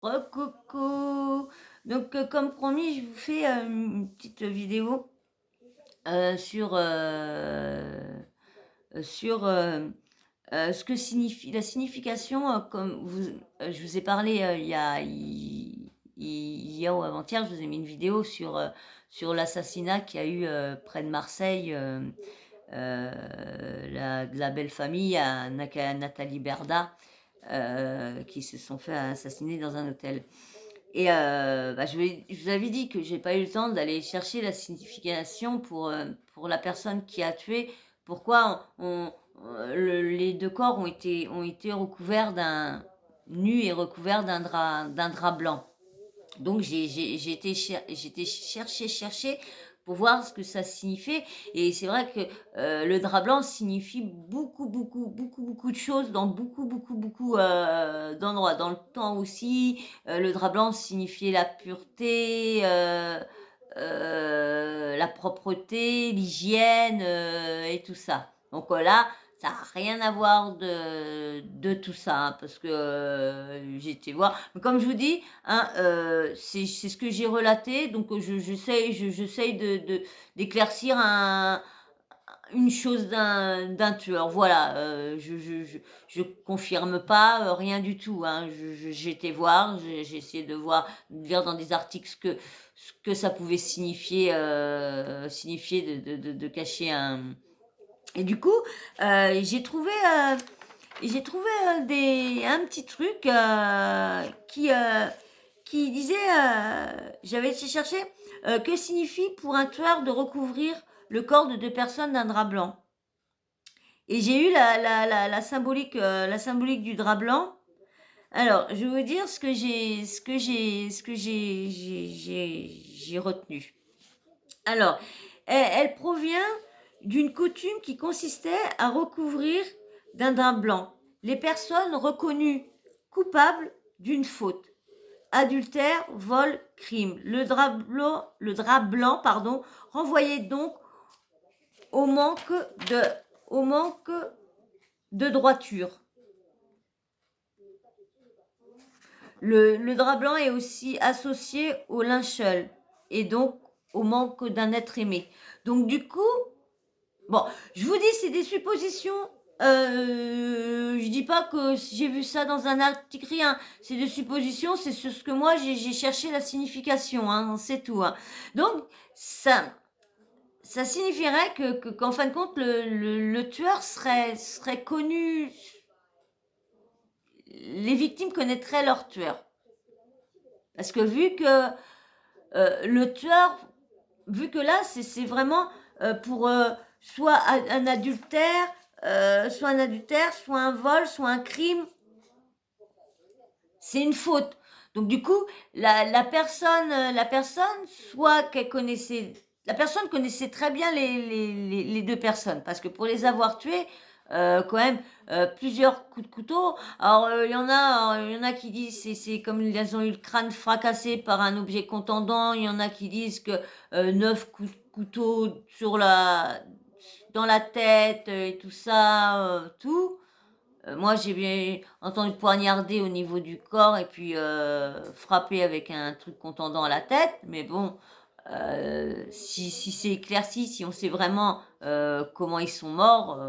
Coucou. Donc, comme promis, je vous fais, une petite vidéo, sur, sur, ce que signifie la signification, comme je vous ai parlé, il y a hier ou avant-hier, je vous ai mis une vidéo sur l'assassinat qu'il y a eu, près de Marseille, la belle famille à Nathalie Berda, qui se sont fait assassiner dans un hôtel. Et bah, je vous avais dit que j'ai pas eu le temps d'aller chercher la signification pour la personne qui a tué. Pourquoi les 2 corps ont été recouverts nus et recouverts d'un drap blanc. Donc j'ai été chercher pour voir ce que ça signifiait, et c'est vrai que, le drap blanc signifie beaucoup de choses dans beaucoup, d'endroits. Dans le temps aussi, le drap blanc signifiait la pureté, la propreté, l'hygiène, et tout ça. Donc, là, ça a rien à voir de tout ça, hein, parce que, j'ai été voir. Mais comme je vous dis, hein, c'est ce que j'ai relaté, donc, j'essaye d'éclaircir une chose d'un tueur. Voilà, je confirme pas, rien du tout, hein. J'ai été voir, j'ai essayé de voir, de lire dans des articles ce que ça pouvait signifier de cacher un. Et du coup, j'ai trouvé un petit truc, qui disait, j'avais essayé de chercher, que signifie pour un tueur de recouvrir le corps de 2 personnes d'un drap blanc? Et j'ai eu la symbolique du drap blanc. Alors, je vais vous dire ce que j'ai retenu. Alors, elle provient d'une coutume qui consistait à recouvrir d'un drap blanc les personnes reconnues coupables d'une faute, adultère, vol, crime. Le drap blanc, pardon, renvoyait donc au manque de, au manque de droiture. Le drap blanc est aussi associé au linceul et donc au manque d'un être aimé. Donc du coup, bon, je vous dis, c'est des suppositions. Je dis pas que j'ai vu ça dans un article, rien. C'est des suppositions, c'est ce que moi j'ai cherché la signification, hein, c'est tout, hein. Donc ça signifierait qu'en fin de compte, le tueur serait connu. Les victimes connaîtraient leur tueur. Parce que le tueur, vu que là, c'est vraiment, pour, soit soit un vol, soit un crime, c'est une faute. Donc du coup, la personne, soit qu'elle connaissait, la personne connaissait très bien les 2 personnes, parce que pour les avoir tuées, quand même, plusieurs coups de couteau. Alors, il y en a qui disent c'est comme elles ont eu le crâne fracassé par un objet contondant. Il y en a qui disent que, 9 coups de couteau dans la tête, et tout ça, tout. Moi, j'ai bien entendu poignarder au niveau du corps et puis, frapper avec un truc contondant à la tête. Mais bon, si c'est éclairci, si on sait vraiment, comment ils sont morts,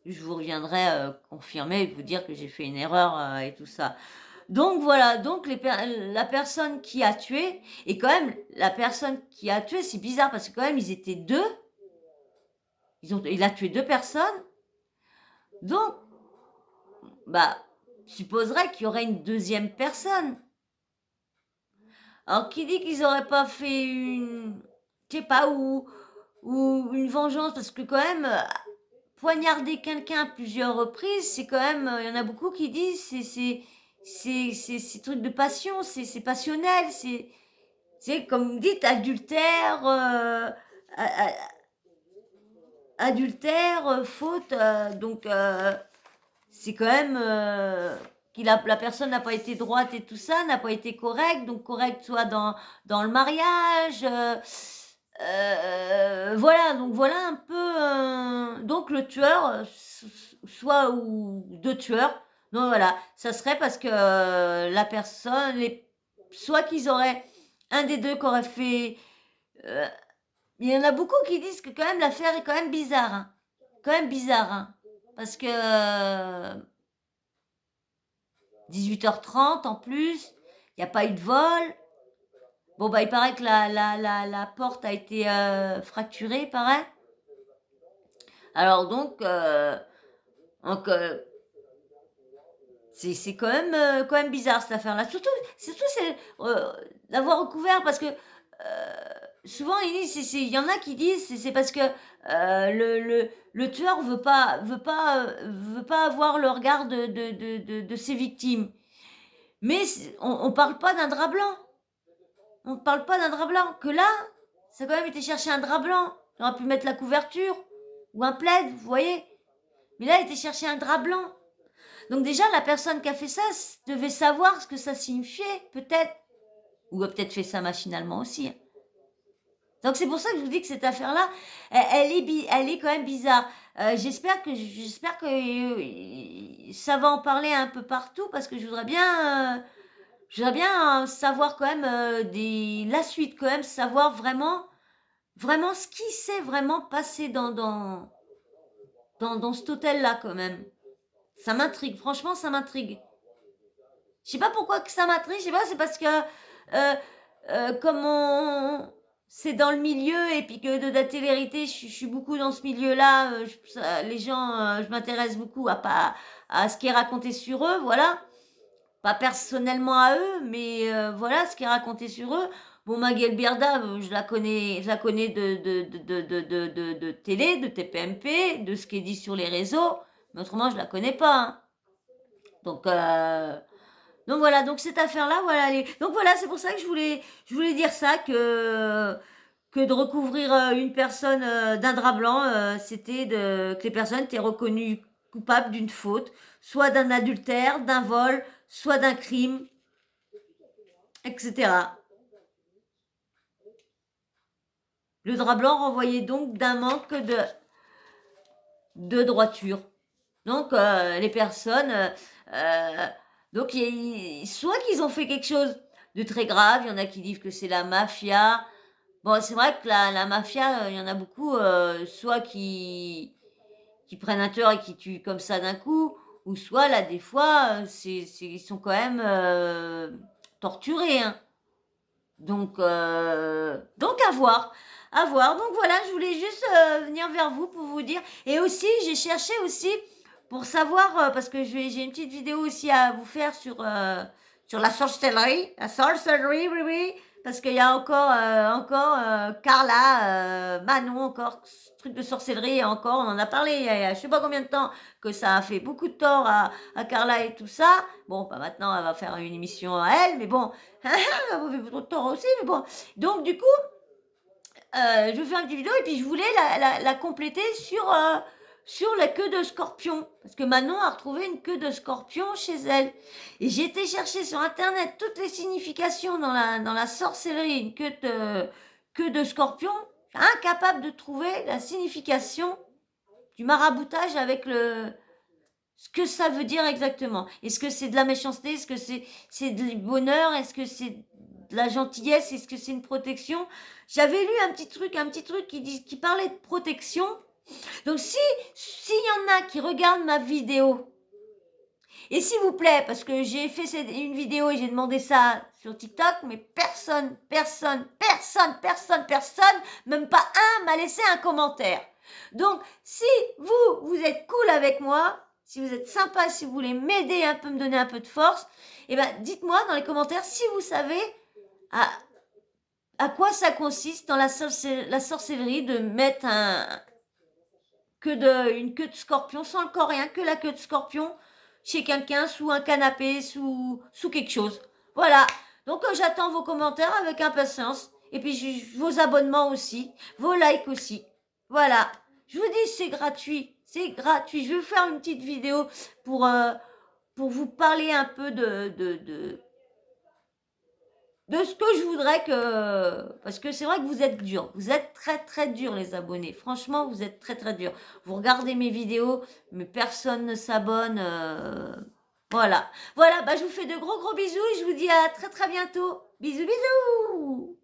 je vous reviendrai, confirmer et vous dire que j'ai fait une erreur, et tout ça. Donc voilà, donc la personne qui a tué, et quand même la personne qui a tué, c'est bizarre parce que quand même ils étaient 2. Il a tué 2 personnes, donc bah, supposerait qu'il y aurait une deuxième personne. Alors, qui dit qu'ils auraient pas fait je sais pas, ou une vengeance, parce que quand même, poignarder quelqu'un à plusieurs reprises, c'est quand même, il y en a beaucoup qui disent, c'est truc de passion, c'est passionnel, c'est comme vous dites, adultère, faute, donc, c'est quand même, la personne n'a pas été droite et tout ça, n'a pas été correcte, donc correcte soit dans le mariage, voilà, donc voilà un peu, donc le tueur, soit, ou 2 tueurs, donc voilà, ça serait parce que, la personne, soit qu'ils auraient, un des deux qui aurait fait... il y en a beaucoup qui disent que quand même l'affaire est quand même bizarre. Hein. Quand même bizarre. Hein. Parce que 18h30 en plus, il n'y a pas eu de vol. Bon, bah, il paraît que la porte a été fracturée, il paraît. Alors donc, c'est quand même bizarre cette affaire-là. Surtout c'est l'avoir recouvert parce que souvent il y en a qui disent c'est parce que le tueur veut pas avoir le regard de ses victimes. Mais on parle pas d'un drap blanc. On ne parle pas d'un drap blanc. Que là, ça a quand même été chercher un drap blanc. On aurait pu mettre la couverture ou un plaid, vous voyez. Mais là, il était chercher un drap blanc. Donc déjà, la personne qui a fait ça devait savoir ce que ça signifiait, peut-être. Ou a peut-être fait ça machinalement aussi. Hein. Donc c'est pour ça que je vous dis que cette affaire-là, elle est quand même bizarre. J'espère que ça va en parler un peu partout parce que je voudrais bien savoir quand même la suite, quand même savoir vraiment ce qui s'est vraiment passé dans cet hôtel-là quand même. Ça m'intrigue, franchement, ça m'intrigue. Je sais pas pourquoi que ça m'intrigue, je sais pas, c'est parce que comme c'est dans le milieu et puis que de la télé-réalité, je suis beaucoup dans ce milieu-là, les gens, je m'intéresse beaucoup à ce qui est raconté sur eux, voilà. Pas personnellement à eux, mais voilà ce qui est raconté sur eux. Bon, Maguel Birda, je la connais de télé, de TPMP, de ce qui est dit sur les réseaux, mais autrement, je la connais pas. Hein. Donc voilà, donc cette affaire-là, voilà. Donc voilà, c'est pour ça que je voulais dire ça, que de recouvrir une personne d'un drap blanc, c'était que les personnes étaient reconnues coupables d'une faute, soit d'un adultère, d'un vol, soit d'un crime, etc. Le drap blanc renvoyait donc d'un manque de droiture. Donc les personnes, donc soit qu'ils ont fait quelque chose de très grave, il y en a qui disent que c'est la mafia. Bon, c'est vrai que la mafia, il y en a beaucoup, soit qui prennent un tueur et qui tuent comme ça d'un coup, ou soit là des fois, ils sont quand même torturés. Hein. Donc à voir. À voir. Donc voilà, je voulais juste venir vers vous pour vous dire. Et aussi, j'ai cherché aussi pour savoir, parce que j'ai une petite vidéo aussi à vous faire sur la sorcellerie. La sorcellerie, oui, oui. Parce qu'il y a encore Carla, Manon, encore ce truc de sorcellerie, encore, on en a parlé il y a je sais pas combien de temps, que ça a fait beaucoup de tort à Carla et tout ça. Bon, bah maintenant, elle va faire une émission à elle, mais bon, elle m'a fait trop de tort aussi, mais bon. Donc, du coup, je vais faire une petite vidéo et puis je voulais la compléter sur la queue de scorpion. Parce que Manon a retrouvé une queue de scorpion chez elle. Et j'ai été chercher sur Internet toutes les significations dans la sorcellerie, une queue de scorpion. Incapable de trouver la signification du maraboutage avec ce que ça veut dire exactement. Est-ce que c'est de la méchanceté? Est-ce que c'est du bonheur? Est-ce que c'est de la gentillesse? Est-ce que c'est une protection? J'avais lu un petit truc qui parlait de protection. Donc s'il y en a qui regardent ma vidéo, et s'il vous plaît, parce que j'ai fait une vidéo et j'ai demandé ça sur TikTok, mais personne, même pas un, m'a laissé un commentaire. Donc, si vous êtes cool avec moi, si vous êtes sympa, si vous voulez m'aider un peu, me donner un peu de force, eh ben, dites-moi dans les commentaires si vous savez à quoi ça consiste dans la sorcellerie de mettre une queue de scorpion, sans le corps, rien que la queue de scorpion, chez quelqu'un, sous un canapé, sous quelque chose. Voilà. Donc, j'attends vos commentaires avec impatience. Et puis, vos abonnements aussi. Vos likes aussi. Voilà. Je vous dis, c'est gratuit. C'est gratuit. Je vais vous faire une petite vidéo pour vous parler un peu de ce que je voudrais que... Parce que c'est vrai que vous êtes durs. Vous êtes très, très durs, les abonnés. Franchement, vous êtes très, très durs. Vous regardez mes vidéos, mais personne ne s'abonne. Voilà. Voilà, bah, je vous fais de gros, gros bisous et je vous dis à très, très bientôt. Bisous, bisous!